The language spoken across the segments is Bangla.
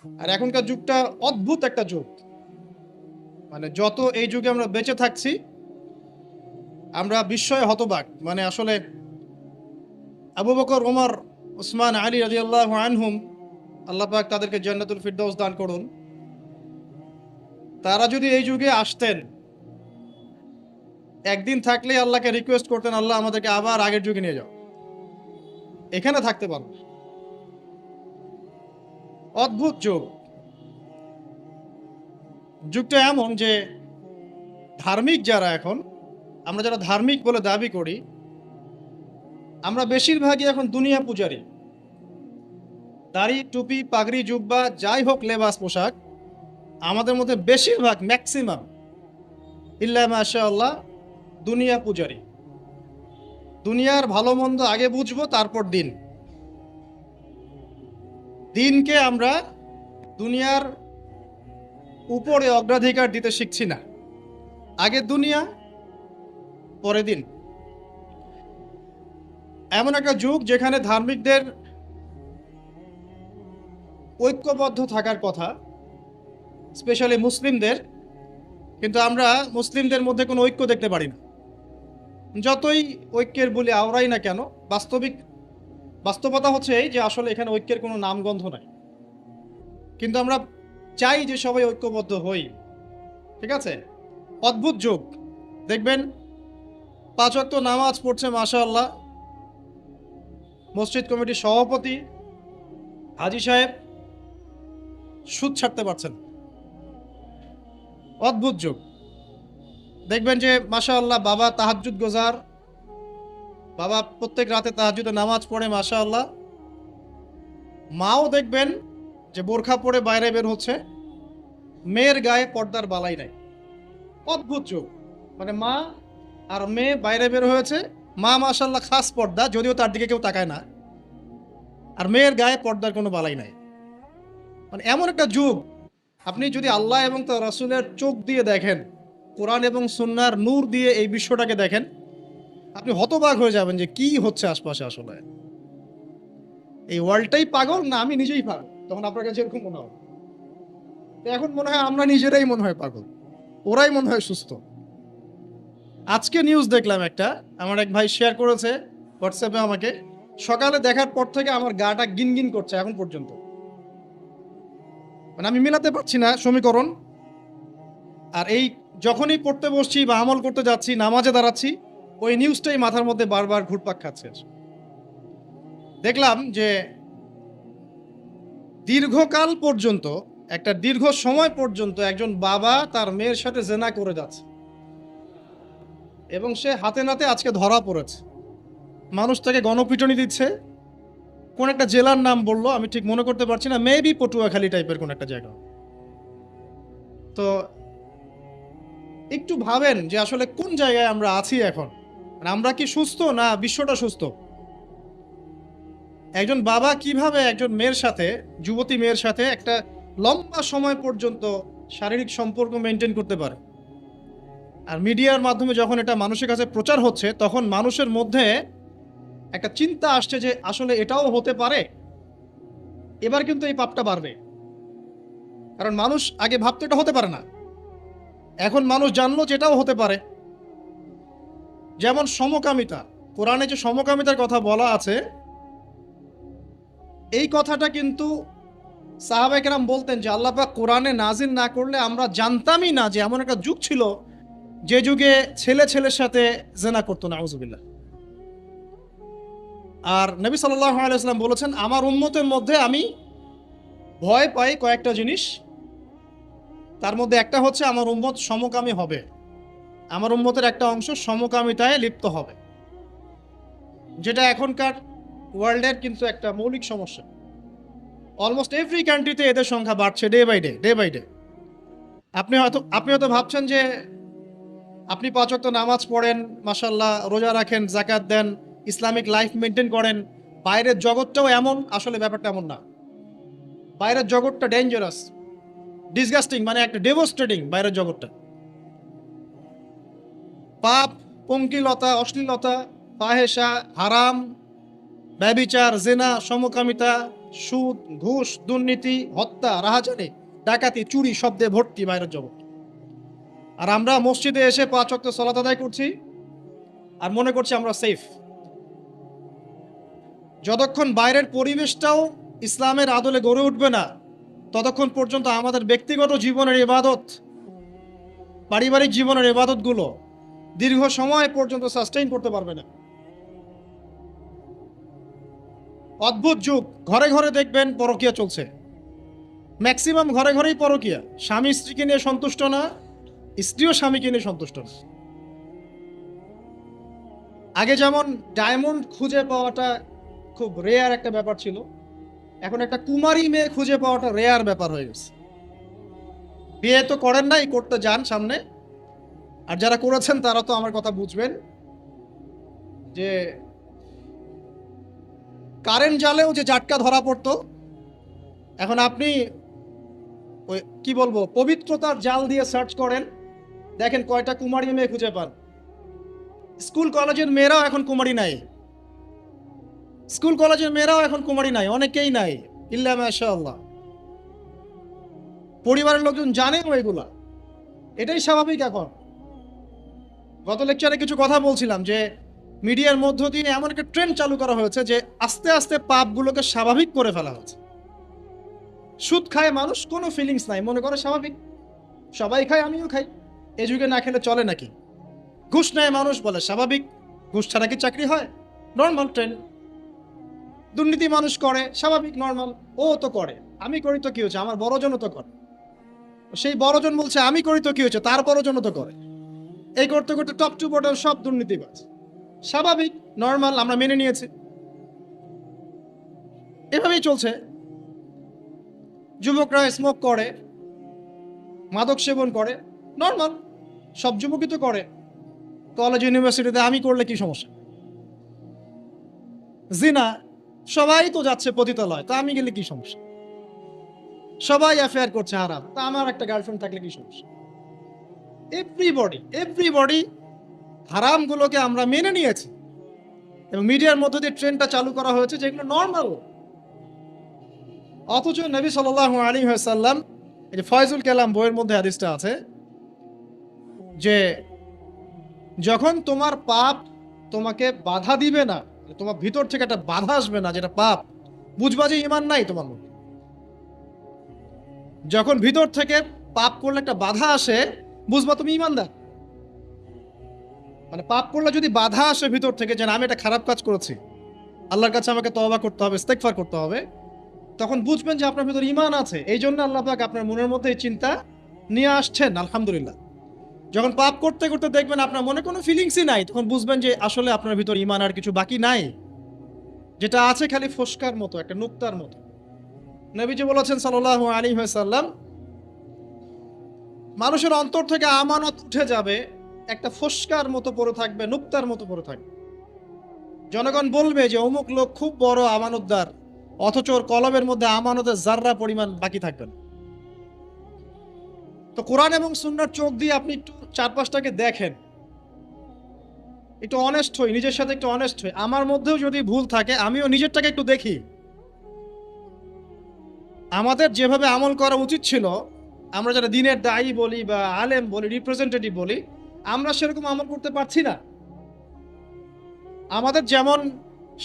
আর এখনকার যুগটা অদ্ভুত একটা যুগ। মানে যত এই যুগে আমরা বেঁচে থাকছি, আমরা বিস্ময়ে হতবাক। মানে আসলে আবু বকর, ওমর, উসমান, আলী রাদিয়াল্লাহু আনহুম, আল্লাহ পাক তাদেরকে জান্নাতুল ফিরদাউস দান করুন। তারা যদি এই যুগে আসতেন, একদিন থাকলেই আল্লাহকে রিকোয়েস্ট করতেন, আল্লাহ আমাদেরকে আবার আগের যুগে নিয়ে যাও, এখানে থাকতে পারবো। অদ্ভুত যুগ। যুগটা এমন যে ধার্মিক যারা এখন, আমরা যারা ধার্মিক বলে দাবি করি, আমরা বেশিরভাগই এখন দুনিয়া পূজারী। দাড়ি, টুপি, পাগড়ি, জুব্বা, যাই হোক লেবাস পোশাক, আমাদের মধ্যে বেশিরভাগ ম্যাক্সিমাম ইল্লা মাশাআল্লাহ দুনিয়া পূজারী। দুনিয়ার ভালো মন্দ আগে বুঝবো, তারপর দিনকে আমরা দুনিয়ার উপরে অগ্রাধিকার দিতে শিখছি না। আগে দুনিয়া, পরে দিন। এমন একটা যুগ যেখানে ধার্মিকদের ঐক্যবদ্ধ থাকার কথা, স্পেশালি মুসলিমদের, কিন্তু আমরা মুসলিমদের মধ্যে কোনো ঐক্য দেখতে পারি না। যতই ঐক্যের বলে আওড়াই না কেন, বাস্তবতা হচ্ছে এই যে আসলে এখানে ঐক্যের কোনো নামগন্ধ নাই। কিন্তু আমরা চাই যে সবাই ঐক্যবদ্ধ হই। ঠিক আছে? অদ্ভুত যুগ। দেখবেন 5 ওয়াক্ত নামাজ পড়ছে মাশাআল্লাহ মসজিদ কমিটির সভাপতি হাজী সাহেব, সুদ ছাড়তে পারছেন। অদ্ভুত যুগ। দেখবেন যে মাশাআল্লাহ বাবা তাহাজ্জুদ গোজার, বাবা প্রত্যেক রাতে তাহাজ্জুদে নামাজ পড়ে মাশাআল্লাহ। মাও দেখবেন যে বোরখা পরে বাইরে বের হচ্ছে, মেয়ের গায়ে পর্দার বালাই নাই। অদ্ভুত যুগ। মানে মা আর মেয়ে বাইরে বের হয়েছে, মা মাশাআল্লাহ খাস পর্দা, যদিও তার দিকে কেউ তাকায় না, আর মেয়ের গায়ে পর্দার কোনো বালাই নাই। মানে এমন একটা যুগ, আপনি যদি আল্লাহ এবং তার রাসূলের চোখ দিয়ে দেখেন, কোরআন এবং সুন্নাহর নূর দিয়ে এই বিশ্বটাকে দেখেন, আপনি হতবাক হয়ে যাবেন যে কি হচ্ছে আশপাশে। আসলে এই ওয়ার্ল্ডটাই পাগল, না আমি নিজেই পাগল? তখন আপনার কাছে এরকম মনে হবে। তো এখন মনে হয় আমরা নিজেরাই মনে হয় পাগল, ওরাই মনে হয় সুস্থ। আজকে নিউজ দেখলাম একটা, আমার এক ভাই শেয়ার করেছে হোয়াটসঅ্যাপে আমাকে। সকালে দেখার পর থেকে আমার গাটা গিনগিন করছে এখন পর্যন্ত। মানে আমি মিলাতে পারছি না সমীকরণ। আর এই যখনই পড়তে বসছি বা আমল করতে যাচ্ছি, নামাজে দাঁড়াচ্ছি, ওই নিউজটাই মাথার মধ্যে বারবার ঘুরপাক খাচ্ছে। দেখলাম যে দীর্ঘকাল পর্যন্ত, একটা দীর্ঘ সময় পর্যন্ত একজন বাবা তার মেয়ের সাথে জেনা করে যাচ্ছে, এবং সে হাতে নাতে আজকে ধরা পড়েছে। মানুষ তাকে গণপিটুনি দিচ্ছে। কোন একটা জেলার নাম বললো, আমি ঠিক মনে করতে পারছি না, মেবি পটুয়াখালী টাইপের কোন একটা জায়গা। তো একটু ভাবেন যে আসলে কোন জায়গায় আমরা আছি এখন। মানে আমরা কি সুস্থ, না বিশ্বটা সুস্থ? একজন বাবা কিভাবে একজন মেয়ের সাথে, যুবতী মেয়ের সাথে একটা লম্বা সময় পর্যন্ত শারীরিক সম্পর্ক মেনটেন করতে পারে? আর মিডিয়ার মাধ্যমে যখন এটা মানুষের কাছে প্রচার হচ্ছে, তখন মানুষের মধ্যে একটা চিন্তা আসছে যে আসলে এটাও হতে পারে। এবার কিন্তু এই পাপটা বাড়বে, কারণ মানুষ আগে ভাবতো এটা হতে পারে না, এখন মানুষ জানলো যে এটাও হতে পারে। যেমন সমকামিতা, কোরআনে যে সমকামিতার কথা বলা আছে, এই কথাটা কিন্তু সাহাবায়ে কেরাম বলতেন যে আল্লাহ পাক কোরআনে নাজিল না করলে আমরা জানতামই না যে এমন একটা যুগ ছিল যে যুগে ছেলে ছেলের সাথে জেনা করতো, নাউজুবিল্লাহ। আর নবী সাল্লাল্লাহু আলাইহি ওয়াসাল্লাম বলেছেন, আমার উম্মতের মধ্যে আমি ভয় পাই কয়েকটা জিনিস, তার মধ্যে একটা হচ্ছে আমার উম্মত সমকামী হবে। আমার উম্মতের একটা অংশ সমকামিতায় লিপ্ত হবে, যেটা এখনকার ওয়ার্ল্ডের কিন্তু একটা মৌলিক সমস্যা। অলমোস্ট এভরি কান্ট্রিতে এদের সংখ্যা বাড়ছে day by day, day by day. আপনি হয়তো ভাবছেন যে আপনি 5 ওয়াক্ত নামাজ পড়েন, মাশাআল্লাহ, রোজা রাখেন, যাকাত দেন, ইসলামিক লাইফ মেনটেন করেন, বাইরের জগৎটাও এমন। আসলে ব্যাপারটা এমন না। বাইরের জগৎটা ডেঞ্জারাস, ডিসগাস্টিং, মানে একটা ডেভাস্টেটিং বাইরের জগৎটা। পাপ, পঙ্কিলতা, অশ্লীলতা, ফাহেসা, হারাম, ব্যভিচার, জেনা, সমকামিতা, সুদ, ঘুষ, দুর্নীতি, হত্যা, রাহাজানি, ডাকাতি, চুরি, শব্দে ভর্তি বাইরের জগৎ। আর আমরা মসজিদে এসে 5 ওয়াক্ত সালাত আদায় করছি আর মনে করছি আমরা সেফ। যতক্ষণ বাইরের পরিবেশটাও ইসলামের আদলে গড়ে উঠবে না, ততক্ষণ পর্যন্ত আমাদের ব্যক্তিগত জীবনের ইবাদত, পারিবারিক জীবনের ইবাদতগুলো দীর্ঘ সময় পর্যন্ত সাস্টেইন করতে পারবে না। অদ্ভুত যুগ, ঘরে ঘরে দেখবেন পরকীয়া চলছে। ম্যাক্সিমাম ঘরে ঘরেই পরকীয়া। স্বামী স্ত্রীকে নিয়ে সন্তুষ্ট না, স্ত্রীও স্বামীকে নিয়ে সন্তুষ্ট না। আগে যেমন ডায়মন্ড খুঁজে পাওয়াটা খুব রেয়ার একটা ব্যাপার ছিল, এখন একটা কুমারী মেয়ে খুঁজে পাওয়াটা রেয়ার ব্যাপার হয়ে গেছে। বিয়ে তো করেন নাই, করতে যান সামনে। আর যারা করেছেন তারা তো আমার কথা বুঝবেন যে কারেন্ট জালেও যে জাটকা ধরা পড়তো, এখন আপনি ওই কি বলবো পবিত্রতার জাল দিয়ে সার্চ করেন, দেখেন কয়টা কুমারী মেয়ে খুঁজে পান। স্কুল কলেজের মেয়েরাও এখন কুমারী নাই, স্কুল কলেজের মেয়েরাও এখন কুমারী নাই, অনেকেই নাই, ইল্লা মাশাআল্লাহ। পরিবারের লোকজন জানেও এগুলা, এটাই স্বাভাবিক এখন। গত লেকচারে কিছু কথা বলছিলাম যে মিডিয়ার মধ্য দিয়ে এমন একটা ট্রেন্ড চালু করা হয়েছে যে আস্তে আস্তে পাপগুলোকে স্বাভাবিক করে ফেলা হয়েছে। সুদ খায় মানুষ, কোনো ফিলিংস নাই, মনে করে স্বাভাবিক, সবাই খায় আমিও খাই, এই যুগে না খেলে চলে নাকি। ঘুষ নেয় মানুষ, বলে স্বাভাবিক, ঘুষ ছাড়া কি চাকরি হয়, নর্মাল ট্রেন্ড। দুর্নীতি মানুষ করে, স্বাভাবিক, নর্মাল, ও তো করে, আমি করি তো কি হয়েছে, আমার বড়জনও তো করে। সেই বড়জন বলছে আমি করি তো কি হয়েছে, তার বড়জনও তো করে। এই করতে করতে টপ টু বটম সব দুর্নীতিবাজ, স্বাভাবিক, নর্মাল, আমরা মেনে নিয়েছি, এভাবেই চলছে। যুবকরা স্মোক করে, মাদক সেবন করে, নর্মাল, সব যুবকই তো করে। কলেজ ইউনিভার্সিটিতে আমি করলে কি সমস্যা? জিনা, সবাই তো যাচ্ছে পতিতালয়, তা আমি গেলে কি সমস্যা? সবাই অ্যাফেয়ার করছে হারাম, তা আমার একটা গার্লফ্রেন্ড থাকলে কি সমস্যা? এভরিবডি হারামগুলোকে আমরা মেনে নিয়েছি এবং মিডিয়ার মধ্য দিয়ে ট্রেন্ডটা চালু করা হয়েছে যেগুলো নর্মাল। অথচ নবী সাল্লাল্লাহু আলাইহি ওয়াসাল্লাম, এই যে ফয়জুল কালাম বইয়ের মধ্যে হাদিসটা আছে যে যখন তোমার পাপ তোমাকে বাধা দিবে না, তোমার ভিতর থেকে একটা বাধা আসবে না যেটা পাপ, বুঝবা যে ঈমান নাই তোমার মধ্যে। যখন ভিতর থেকে পাপ করলে একটা বাধা আসে, বুঝবা তুমি ঈমানদার। মানে পাপ করলে যদি বাধা আসে ভিতর থেকে যে আমি একটা খারাপ কাজ করেছি, আল্লাহর কাছে আমাকে তওবা করতে হবে, ইস্তেগফার করতে হবে, তখন বুঝবেন যে আপনার ভিতর ঈমান আছে। এই জন্য আল্লাহ পাক আপনার মনের মধ্যে এই চিন্তা নিয়ে আসছেন, আলহামদুলিল্লাহ। যখন পাপ করতে করতে দেখবেন আপনার মনে কোনো ফিলিংসই নাই, তখন বুঝবেন যে আসলে আপনার ভিতর ঈমান আর কিছু বাকি নাই, যেটা আছে খালি ফোস্কার মতো, একটা নুক্তার মতো। নবীজি বলেছেন সাল্লাল্লাহু আলাইহি ওয়াসাল্লাম, মানুষের অন্তর থেকে আমানত উঠে যাবে, একটা ফোস্কার মতো পড়ে থাকবে, নুক্তার মতো পড়ে থাকবে। জনগণ বলবে যে অমুক লোক খুব বড় আমানতদার, অথচ ওর কলবের মধ্যে আমানতের জাররা পরিমাণ বাকি থাকবে না। তো কোরআন এবং সুন্নাহর চোখ দিয়ে আপনি একটু চারপাশটাকে দেখেন, একটু অনেস্ট হই, নিজের সাথে একটু অনেস্ট হই। আমার মধ্যেও যদি ভুল থাকে আমিও নিজেরটাকে একটু দেখি। আমাদের যেভাবে আমল করা উচিত ছিল, আমরা যারা দিনের দায়ী বলি বা আলেম বলি, রিপ্রেজেন্টেটিভ বলি, আমরা সেরকম আমল করতে পারছি না। আমাদের যেমন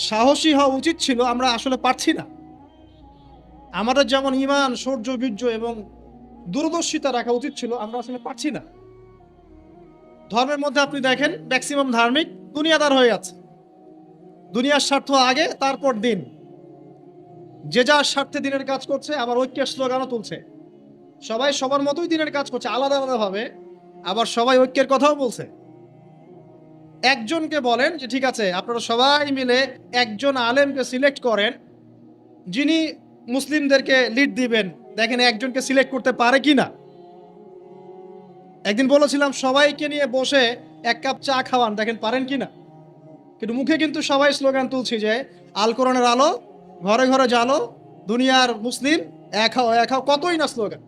সাহসী হওয়া উচিত ছিল, আমরা আসলে পারছি না। আমাদের যেমন ঈমান, শৌর্য, বীর্য এবং দূরদর্শিতা রাখা উচিত ছিল, আমরা আসলে পারছি না। ধর্মের মধ্যে আপনি দেখেন ম্যাক্সিমাম ধার্মিক দুনিয়াদার হয়ে আছে, দুনিয়ার স্বার্থ আগে, তারপর দিন। যে যার স্বার্থে দিনের কাজ করছে, আবার ঐক্যের স্লোগানও তুলছে। সবাই সবার মতোই দিনের কাজ করছে, আলাদা আলাদা ভাবে, আবার সবাই ঐক্যের কথাও বলছে। একজনকে বলেন যে ঠিক আছে আপনারা সবাই মিলে একজন আলেমকে সিলেক্ট করেন যিনি মুসলিমদেরকে লিড দিবেন, দেখেন একজনকে সিলেক্ট করতে পারে কিনা। একদিন বলেছিলাম সবাইকে নিয়ে বসে এক কাপ চা খাওয়ান, দেখেন পারেন কিনা। কিন্তু মুখে কিন্তু সবাই স্লোগান তুলছি যে আল কোরআনের আলো, ঘরে ঘরে জালো, দুনিয়ার মুসলিম এক হও এক হও, কতই না স্লোগান,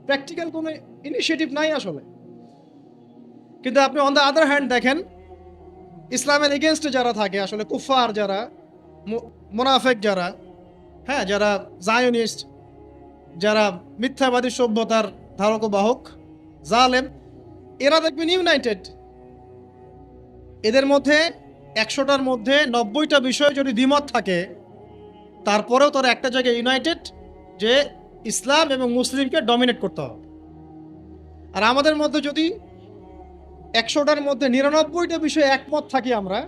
প্র্যাকটিক্যাল কোনো ইনিশিয়েটিভ নাই আসলে। কিন্তু আপনি অন দ্য আদার হ্যান্ড দেখেন ইসলামের এগেনস্টে যারা থাকে, আসলে কুফার যারা, মুনাফেক যারা, হ্যাঁ, যারা জায়নিস্ট, যারা মিথ্যাবাদী সভ্যতার ধারক ও বাহক, জালেম, এরা দেখবেন ইউনাইটেড। এদের মধ্যে 100টার মধ্যে 90টা বিষয় যদি দ্বিমত থাকে, তারপরেও তারা একটা জায়গায় ইউনাইটেড যে ইসলাম এবং মুসলিমকে ডমিনেট করতে হবে। আর আমাদের মধ্যে যদি 100টার মধ্যে 99টা বিষয়ে একমত থাকি আমরা,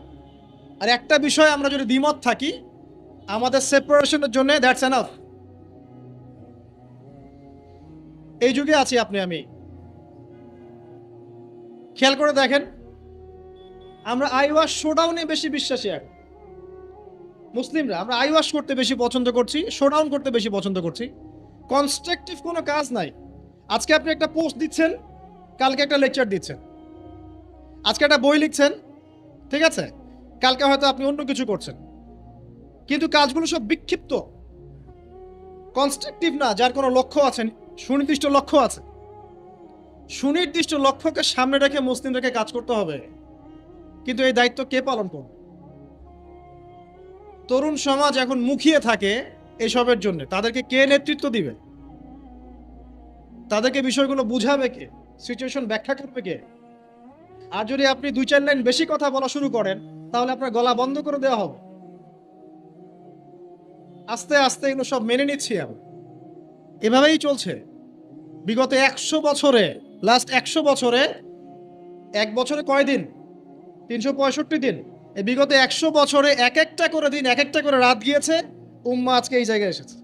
আর একটা বিষয়ে আমরা যদি দ্বিমত থাকি, আমাদের সেপারেশনের জন্য দ্যাটস এনাফ। এই যুগে আছি আপনি আমি। খেয়াল করে দেখেন, আমরা আইওয়াশ শোডাউনে বেশি বিশ্বাসী। এখন মুসলিমরা আমরা আইওয়াশ করতে বেশি পছন্দ করছি, শোডাউন করতে বেশি পছন্দ করছি। কনস্ট্রাকটিভ কোনো কাজ নাই। আজকে আপনি একটা পোস্ট দিচ্ছেন, কালকে একটা লেকচার দিচ্ছেন। আজকে একটা বই লিখছেন, ঠিক আছে, কালকে হয়তো আপনি অন্য কিছু করছেন, কিন্তু কাজগুলো সব বিক্ষিপ্ত, কনস্ট্রাকটিভ না, যার কোনো লক্ষ্য আছে, সুনির্দিষ্ট লক্ষ্য আছে। সুনির্দিষ্ট লক্ষ্যকে সামনে রেখে মুসলিমদেরকে কাজ করতে হবে। কিন্তু এই দায়িত্ব কে পালন করবে? তরুণ সমাজ এখন মুখিয়ে থাকে এসবের জন্য। তাদেরকে কে নেতৃত্ব দিবে? তাদেরকে বিষয়গুলো বুঝাবে কে? সিচুয়েশন ব্যাখ্যা করবে কে? আর যদি আপনি 2-4 লাইন বেশি কথা বলা শুরু করেন, তাহলে আপনার গলা বন্ধ করে দেওয়া হবে। আস্তে আস্তে এগুলো সব মেনে নিচ্ছি আমরা। এভাবেই চলছে বিগত 100 বছরে। লাস্ট 100 বছরে, এক বছরে কয় দিন? 365 দিন। এই বিগত 100 বছরে এক একটা করে দিন, এক একটা করে রাত গিয়েছে, উম্মাহ আজকে এই জায়গায় এসেছে।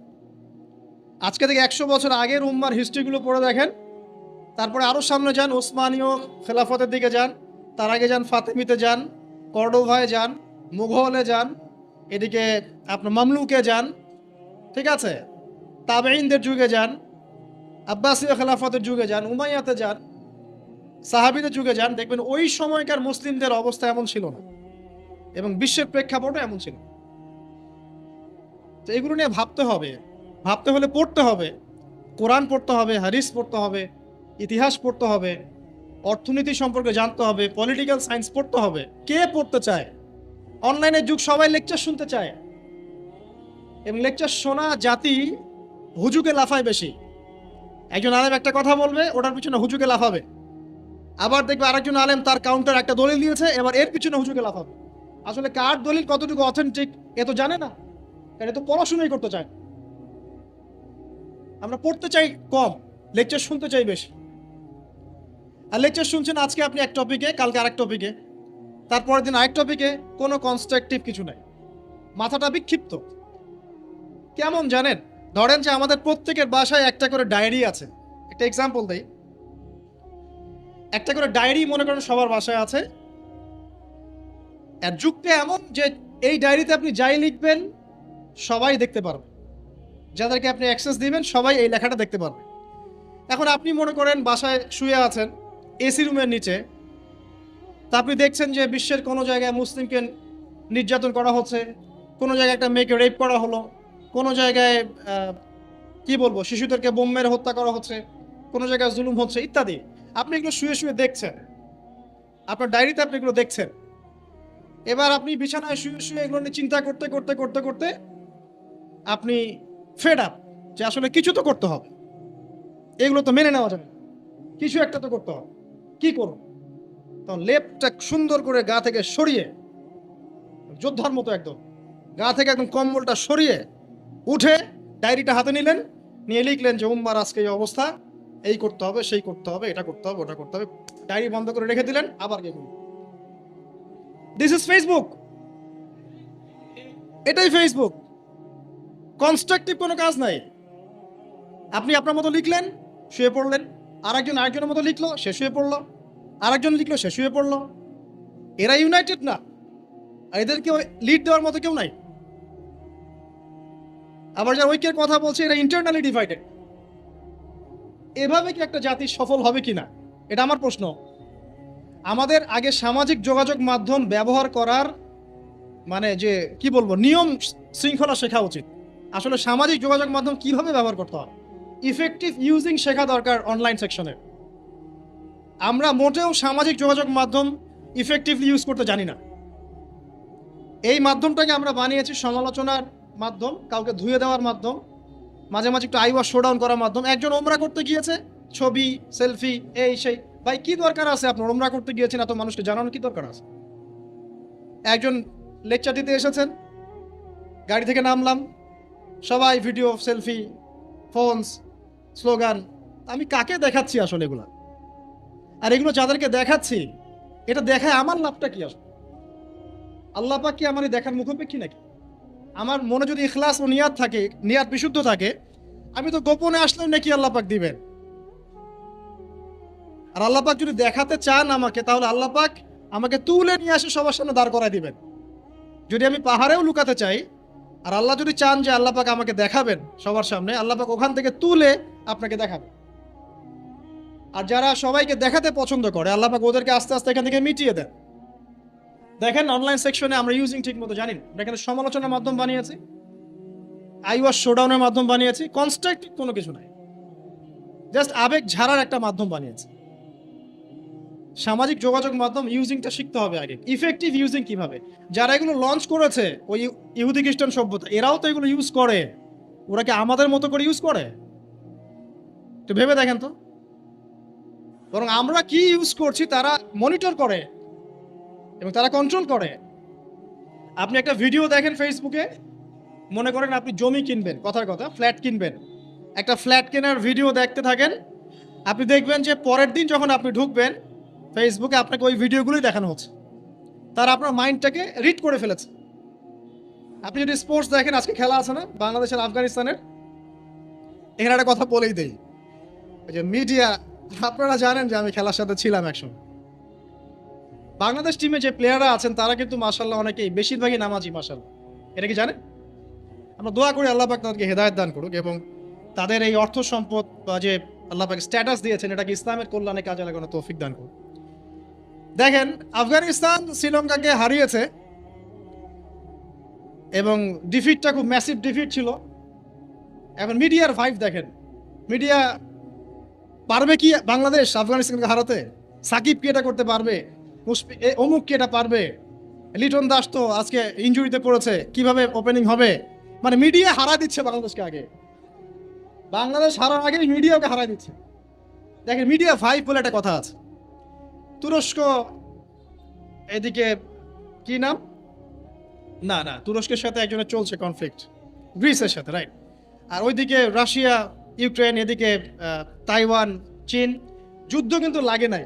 আজকে থেকে 100 বছর আগের উম্মার হিস্ট্রিগুলো পড়ে দেখেন। তারপরে আরও সামনে যান, ওসমানীয় খেলাফতের দিকে যান, তার আগে যান ফাতেমিতে যান, কর্ডোভায় যান, মুঘলে যান, এদিকে আপনার মামলুকে যান, ঠিক আছে, তাবেঈনদের যুগে যান, আব্বাসীয় খেলাফতের যুগে যান, উমাইয়াতে যান, সাহাবীদের যুগে যান। দেখবেন ওই সময়কার মুসলিমদের অবস্থা এমন ছিল না, এবং বিশ্বের প্রেক্ষাপটও এমন ছিল। তো এগুলো নিয়ে ভাবতে হবে। ভাবতে হলে পড়তে হবে, কোরআন পড়তে হবে, হাদিস পড়তে হবে, ইতিহাস পড়তে হবে, অর্থনীতি সম্পর্কে জানতে হবে, পলিটিক্যাল সায়েন্স পড়তে হবে। কে পড়তে চায়? অনলাইনের যুগ, সবাই লেকচার শুনতে চায়, এবং লেকচার শোনা জাতি হুজুকে লাফায় বেশি। একজন আলেম একটা কথা বলবে, ওটার পিছনে হুজুকে লাফাবে। আবার দেখবে আরেকজন আলেম তার কাউন্টার একটা দলিল দিয়েছে, এবার এর পিছনে হুজুকে লাফাবে। আসলে কার দলিল কতটুকু অথেন্টিক এ তো জানে না, কারণ এ তো পড়াশোনাই করতে চায়। আমরা পড়তে চাই কম, লেকচার শুনতে চাই বেশি। আর লেকচার শুনছেন আজকে আপনি এক টপিকে, কালকে আরেক টপিকে, তারপরের দিন আরেক টপিকে, কোনো কনস্ট্রাকটিভ কিছু নাই। মাথাটা বিক্ষিপ্ত। কেমন জানেন? ধরেন যে আমাদের প্রত্যেকের বাসায় একটা করে ডায়েরি আছে। একটা এক্সাম্পল দেই, একটা করে ডায়েরি মনে করেন সবার বাসায় আছে। আর যুগটা এমন যে এই ডায়েরিতে আপনি যাই লিখবেন সবাই দেখতে পারবে, যাদেরকে আপনি অ্যাক্সেস দিবেন সবাই এই লেখাটা দেখতে পারবে। এখন আপনি মনে করেন বাসায় শুয়ে আছেন এসি রুমের নিচে, তা আপনি দেখছেন যে বিশ্বের কোনো জায়গায় মুসলিমকে নির্যাতন করা হচ্ছে, কোনো জায়গায় একটা মেয়েকে রেপ করা হলো, কোনো জায়গায় কি বলবো, শিশুদেরকে বোম মেরে হত্যা করা হচ্ছে, কোনো জায়গায় জুলুম হচ্ছে ইত্যাদি। আপনি এগুলো শুয়ে শুয়ে দেখছেন, আপনার ডায়েরিতে আপনি এগুলো দেখছেন। এবার আপনি বিছানায় শুয়ে শুয়ে এগুলো নিয়ে চিন্তা করতে করতে করতে করতে আপনি ফেড আপ, যে আসলে কিছু তো করতে হবে, এগুলো তো মেনে নেওয়া যাবে না, কিছু একটা তো করতে হবে, কি করব? তখন লেপটা সুন্দর করে গা থেকে সরিয়ে, যোদ্ধার মতো একদম গা থেকে একদম কম্বলটা সরিয়ে উঠে ডায়েরিটা হাতে নিলেন, নিয়ে লিখলেন যে উম্মার আজকে এই অবস্থা, এই করতে হবে, সেই করতে হবে, এটা করতে হবে, ওটা করতে হবে। ডায়েরি বন্ধ করে রেখে দিলেন, আবার গেলেন। This is Facebook. এটাই ফেসবুক। কনস্ট্রাকটিভ কোনো কাজ নাই। আপনি আপনার মতো লিখলেন, শুয়ে পড়লেন, আরেকজন আরেকজনের মতো লিখলো, সে শুয়ে পড়লো, আরেকজন লিখলো, সে শুয়ে পড়লো। এরা ইউনাইটেড না, আর এদেরকে লিড দেওয়ার মতো কেউ নাই। আবার যারা ঐক্যের কথা বলছে এরা ইন্টারনালি ডিভাইডেড। এভাবে কি একটা জাতি সফল হবে কিনা, এটা আমার প্রশ্ন। আমাদের আগে সামাজিক যোগাযোগ মাধ্যম ব্যবহার করার মানে যে কি বলবো নিয়ম শৃঙ্খলা শেখা উচিত। আসলে সামাজিক যোগাযোগ মাধ্যম কিভাবে ব্যবহার করতে হয়, ইফেক্টিভ ইউজিং শেখা দরকার অনলাইন সেকশনে। আমরা মোটেও সামাজিক যোগাযোগ মাধ্যম ইফেক্টিভলি ইউজ করতে জানি না। এই মাধ্যমটাকে আমরা বানিয়েছি সমালোচনার মাধ্যম, কাউকে ধুয়ে দেওয়ার মাধ্যম, মাঝে মাঝে একটু আই ওয়াশ শোডাউন করার মাধ্যম। একজন ওমরা করতে গিয়েছে, ছবি সেলফি এই সেই, ভাই কি দরকার আছে আপনার? ওমরা করতে গিয়েছেন, এত মানুষকে জানানোর কি দরকার আছে? একজন লেকচার দিতে এসেছেন, গাড়ি থেকে নামলাম, সবাই ভিডিও সেলফি ফোনস স্লোগান। আমি কাকে দেখাচ্ছি আসলে এগুলা? আর এগুলো যাদেরকে দেখাচ্ছি, এটা দেখায় আমার লাভটা কি আসলে? আল্লাহ পাক কি আমার এই দেখার মুখাপেক্ষী নাকি? আমার মনে যদি ইখলাস ও নিয়াত থাকে, নিয়াত বিশুদ্ধ থাকে, আমি তো গোপনে আসলেও নাকি আল্লাহ পাক দিবেন। আর আল্লাহ পাক যদি দেখাতে চান আমাকে, তাহলে আল্লাহ পাক আমাকে তুলে নিয়ে আসে সবার সামনে দাঁড় করায় দিবেন। যদি আমি পাহাড়েও লুকাতে চাই, আর আল্লাহ যদি চান যে আল্লাহ পাক আমাকে দেখাবেন সবার সামনে, আল্লাহ পাক ওখান থেকে তুলে আপনাকে দেখাবেন। আর যারা সবাইকে দেখাতে পছন্দ করে, আল্লাহ পাক ওদেরকে আস্তে আস্তে এখান থেকে মিটিয়ে দেন। দেখেন অনলাইন সেকশনে আমরা ইউজিং ঠিক মতো জানি না, এখানে সমালোচনার মাধ্যম বানিয়েছি, আই ওয়াশ শোডাউনের মাধ্যম বানিয়েছি, কনস্ট্রাকটিভ কোনো কিছু নাই, জাস্ট আবেগ ঝাড়ার একটা মাধ্যম বানিয়েছি। সামাজিক যোগাযোগ মাধ্যম ইউজিংটা শিখতে হবে আগে, ইফেক্টিভ ইউজিং কিভাবে। যারা এগুলো লঞ্চ করেছে, ওই ইহুদি খ্রিস্টান সভ্যতা, এরাও তো এগুলো ইউজ করে। ওরা কি আমাদের মতো করে ইউজ করে? তো ভেবে দেখেন তো। বরং আমরা কি ইউজ করছি তারা মনিটর করে এবং তারা কন্ট্রোল করে। আপনি একটা ভিডিও দেখেন ফেসবুকে, মনে করেন আপনি জমি কিনবেন, কথার কথা ফ্ল্যাট কিনবেন, একটা ফ্ল্যাট কেনার ভিডিও দেখতে থাকেন, আপনি দেখবেন যে পরের দিন যখন আপনি ঢুকবেন ফেসবুকে, আপনাকে ওই ভিডিওগুলোই দেখানো হচ্ছে। তারা আপনার মাইন্ডটাকে রিড করে ফেলেছে। আপনি যদি স্পোর্টস দেখেন, আজকে খেলা আছে না বাংলাদেশের আফগানিস্তানের, এখানে একটা কথা বলেই দেই, ওই যে মিডিয়া, আপনারা জানেন যে আমি খেলার সাথে ছিলাম একসময়। বাংলাদেশ টিমে যে প্লেয়াররা আছেন তারা কিন্তু মাশাআল্লাহ অনেকেই, বেশিরভাগই নামাজি মাশাআল্লাহ। এটা কি জানেন? আমরা দোয়া করি আল্লাহ পাক তাদেরকে হেদায়েত দান করুক এবং তাদের এই অর্থ সম্পদ বা যে আল্লাহ পাক স্ট্যাটাস দিয়েছেন, এটাকে ইসলামের কল্যাণে কাজে লাগানোর তৌফিক দান করুক। দেখেন আফগানিস্তান শ্রীলঙ্কাকে হারিয়েছে এবং ডিফিটটা খুব ম্যাসিভ ডিফিট ছিল। এখন মিডিয়ার ভাইব দেখেন, মিডিয়া পারবে কি বাংলাদেশ আফগানিস্তানকে হারাতে? সাকিব কি এটা করতে পারবে? অমুক কি এটা পারবে? লিটন দাস তো আজকে ইনজুরিতে পড়েছে, কিভাবে ওপেনিং হবে? মানে মিডিয়া হারা দিচ্ছে বাংলাদেশকে আগে, বাংলাদেশ হারার আগে মিডিয়াকে হারাই দিচ্ছে। দেখেন মিডিয়া ভাইব বলে একটা কথা আছে। তুরস্ক, এদিকে কি নাম, না না তুরস্কের সাথে একজনের চলছে কনফ্লিক্ট, গ্রিসের সাথে, রাইট। আর ওইদিকে রাশিয়া ইউক্রেন, এদিকে তাইওয়ান চীন, যুদ্ধ কিন্তু লাগে নাই,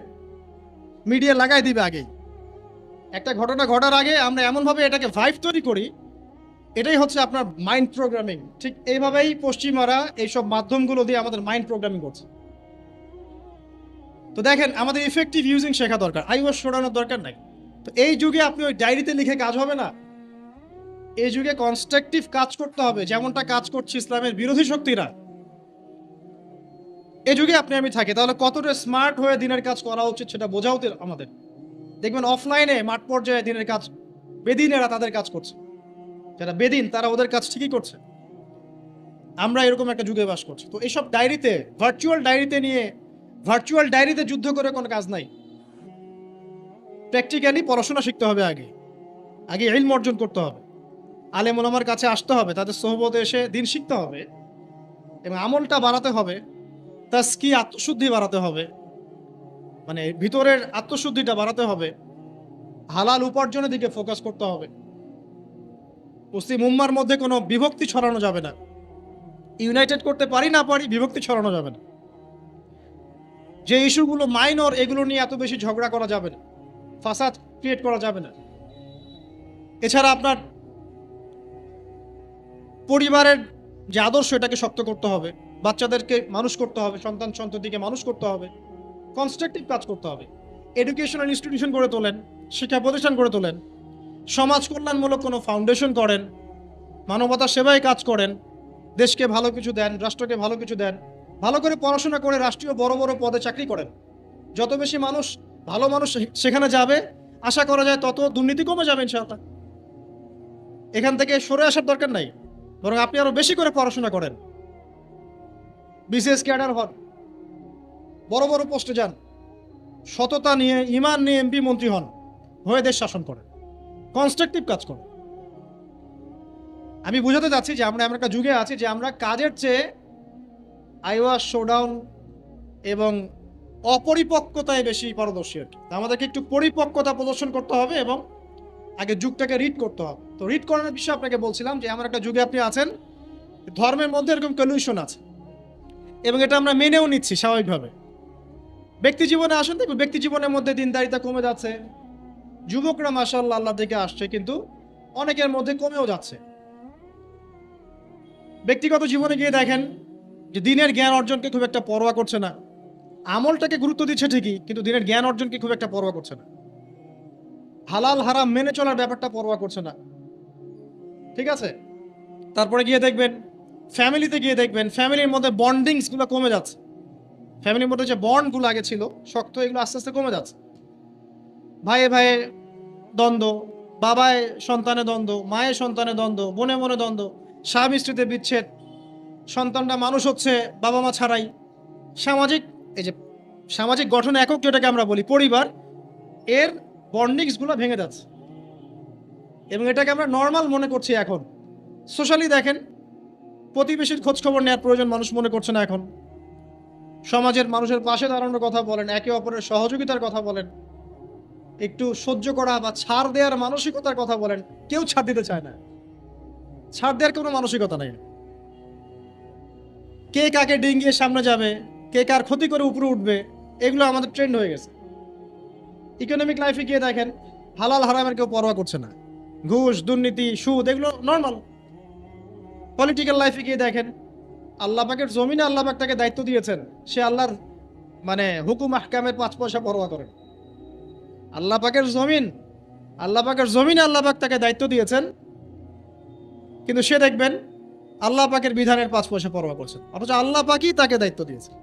মিডিয়া লাগাই দিবে আগেই। একটা ঘটনা ঘটার আগে আমরা এমনভাবে এটাকে ভাইব তৈরি করি, এটাই হচ্ছে আপনার মাইন্ড প্রোগ্রামিং। ঠিক এইভাবেই পশ্চিমারা এইসব মাধ্যমগুলো দিয়ে আমাদের মাইন্ড প্রোগ্রামিং করছে। তো দেখেন আমাদের ইফেক্টিভ ইউজিং শেখা দরকার, আই ওয়াশ শোনানোর দরকার নাই। তো এই যুগে আপনি ওই ডায়েরিতে লিখে কাজ হবে না, এই যুগে কনস্ট্রাকটিভ কাজ করতে হবে, যেমনটা কাজ করছে ইসলামের বিরোধী শক্তিরা। এই যুগে আপনি আমি থাকি, তাহলে কতটা স্মার্ট হয়ে দিনের কাজ করা উচিত সেটা বোঝা উচিত আমাদের। দেখবেন অফলাইনে মাঠ পর্যায়ে দিনের কাজ বেদিনেরা তাদের কাজ করছে, যারা বেদিন তারা ওদের কাজ ঠিকই করছে। আমরা এরকম একটা যুগে বাস করছি। তো এইসব ডায়েরিতে, ভার্চুয়াল ডায়েরিতে নিয়ে, ভার্চুয়াল ডায়েরিতে যুদ্ধ করে কোনো কাজ নাই। প্র্যাকটিক্যালি পড়াশোনা শিখতে হবে, আগে আগে ইলম অর্জন করতে হবে, আলেম ওলামার কাছে আসতে হবে, তাদের সোহবতে এসে দিন শিখতে হবে এবং আমলটা বাড়াতে হবে, তাজকিয়া আত্মশুদ্ধি বাড়াতে হবে, মানে ভিতরের আত্মশুদ্ধিটা বাড়াতে হবে, হালাল উপার্জনের দিকে ফোকাস করতে হবে। মুসলিম উম্মার মধ্যে কোনো বিভক্তি ছড়ানো যাবে না, ইউনাইটেড করতে পারি না পারি বিভক্তি ছড়ানো যাবে না। যে ইস্যুগুলো মাইনর, এগুলো নিয়ে এত বেশি ঝগড়া করা যাবে না, ফাসাদ ক্রিয়েট করা যাবে না। এছাড়া আপনার পরিবারের যে আদর্শ, এটাকে শক্ত করতে হবে, বাচ্চাদেরকে মানুষ করতে হবে, সন্তান সন্ততিকে মানুষ করতে হবে, কনস্ট্রাকটিভ কাজ করতে হবে। এডুকেশনাল ইনস্টিটিউশন গড়ে তোলেন, শিক্ষা প্রতিষ্ঠান গড়ে তোলেন, সমাজ কল্যাণমূলক কোনো ফাউন্ডেশন করেন, মানবতার সেবায় কাজ করেন, দেশকে ভালো কিছু দেন, রাষ্ট্রকে ভালো কিছু দেন, ভালো করে পড়াশোনা করে রাষ্ট্রীয় বড় বড় পদে চাকরি করেন। যত বেশি মানুষ, ভালো মানুষ সেখানে যাবে, আশা করা যায় তত দুর্নীতি কমে যাবে ইনশাআল্লাহ। এখান থেকে সরে আসার দরকার নাই, বরং আপনি আরো বেশি করে পড়াশোনা করেন, বিসিএস ক্যাডার হন, বড় বড় পোস্টে যান, সততা নিয়ে ঈমান নিয়ে এমপি মন্ত্রী হন, হয়ে দেশ শাসন করেন, কনস্ট্রাকটিভ কাজ করেন। আমি বোঝাতে চাচ্ছি যে আমরা এমন একটা যুগে আছি যে আমরা কাজের চেয়ে আইওয়াস শোডাউন এবং অপরিপক্কতায় বেশি পারদর্শী আর কি। আমাদেরকে একটু পরিপক্কতা প্রদর্শন করতে হবে এবং আগে যুগটাকে রিড করতে হবে। তো রিড করানোর বিষয়ে আপনাকে বলছিলাম যে এমন একটা যুগে আপনি আছেন, ধর্মের মধ্যে এরকম কলিউশন আছে এবং এটা আমরা মেনেও নিচ্ছি স্বাভাবিকভাবে। ব্যক্তি জীবনে আসেন, দেখুন ব্যক্তি জীবনের মধ্যে দিনদারিতা কমে যাচ্ছে, যুবকরা মাশাআল্লাহ আল্লাহ দিকে আসছে, কিন্তু অনেকের মধ্যে কমেও যাচ্ছে। ব্যক্তিগত জীবনে গিয়ে দেখেন যে দিনের জ্ঞান অর্জনকে খুব একটা পরোয়া করছে না, আমলটাকে গুরুত্ব দিচ্ছে ঠিকই, কিন্তু দিনের জ্ঞান অর্জনকে খুব একটা পরোয়া করছে না, হালাল হারাম মেনে চলার ব্যাপারটা পরোয়া করছে না। ঠিক আছে, তারপরে গিয়ে দেখবেন ফ্যামিলিতে গিয়ে দেখবেন ফ্যামিলির মধ্যে বন্ডিংসগুলো কমে যাচ্ছে। ফ্যামিলির মধ্যে যে বন্ডগুলো আগে ছিল শক্ত, এগুলো আস্তে আস্তে কমে যাচ্ছে। ভাইয়ে ভাইয়ে দ্বন্দ্ব, বাবায় সন্তানে দ্বন্দ্ব, মায়ের সন্তানে দ্বন্দ্ব, বোনে মনে দ্বন্দ্ব, স্বামী স্ত্রীতে বিচ্ছেদ, সন্তানরা মানুষ হচ্ছে বাবা মা ছাড়াই। সামাজিক এই যে সামাজিক গঠন একক যেটাকে আমরা বলি পরিবার, এর বন্ডিংসগুলো ভেঙে যাচ্ছে এবং এটাকে আমরা নর্মাল মনে করছি এখন। সোশ্যালি দেখেন প্রতিবেশীর খোঁজ খবর নেওয়ার প্রয়োজন মানুষ মনে করছে না এখন। সমাজের মানুষের পাশে দাঁড়ানোর কথা বলেন, একে অপরের সহযোগিতার কথা বলেন, একটু সহ্য করা বা ছাড় দেওয়ার মানসিকতার কথা বলেন, কেউ ছাড় দিতে চায় না। ছাড় দেওয়ার কোনো মানসিকতা নেই। কে কাকে ডিঙ্গিয়ে সামনে যাবে, কে কার ক্ষতি করে উপরে উঠবে, এগুলো আমাদের ট্রেন্ড হয়ে গেছে। ইকোনমিক লাইফে গিয়ে দেখেন হালাল হারামের কেউ পরোয়া করছে না, ঘুষ দুর্নীতি সুদ এগুলো নর্মাল। পলিটিক্যাল লাইফে গিয়ে দেখেন আল্লাহ পাকের জমিনে আল্লাহ পাক তাকে দায়িত্ব দিয়েছেন, সে আল্লাহর হুকুম আহকামের 5 পয়সা পরোয়া করেন। আল্লাহ পাকের জমিনে আল্লাহ পাক তাকে দায়িত্ব দিয়েছেন, কিন্তু সে দেখবেন আল্লাহ পাকের বিধানের 5 পয়সা পরোয়া করছেন, অথচ আল্লাহ পাকই তাকে দায়িত্ব দিয়েছেন।